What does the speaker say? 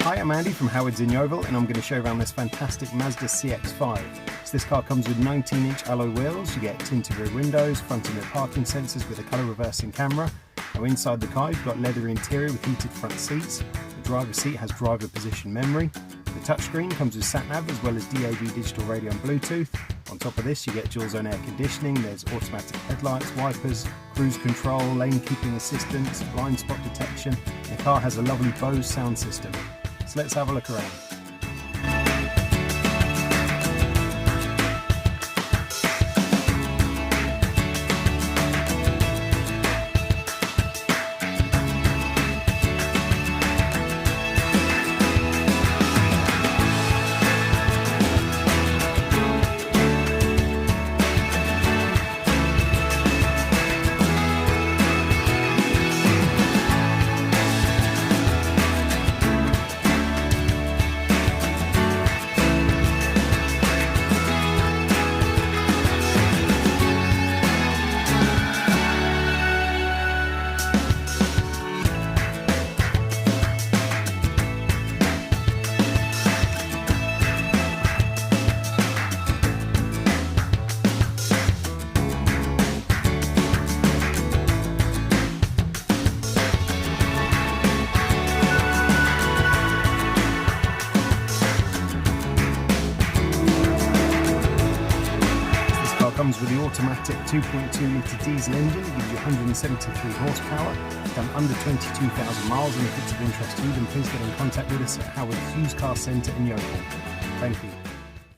Hi, I'm Andy from Howard's in Yeovil, and I'm going to show you around this fantastic Mazda CX-5. So this car comes with 19-inch alloy wheels, you get tinted rear windows, front and rear parking sensors with a colour reversing camera. Now inside the car you've got leather interior with heated front seats. The driver's seat has driver position memory. The touchscreen comes with sat-nav as well as DAB digital radio and Bluetooth. On top of this you get dual zone air conditioning, there's automatic headlights, wipers, cruise control, lane keeping assistance, blind spot detection. The car has a lovely Bose sound system. So let's have a look around. Comes with the automatic 2.2 litre diesel engine, it gives you 173 horsepower, done under 22,000 miles, and if it's of interest to you then please get in contact with us at Howard's Used Car Centre in Yeovil. Thank you.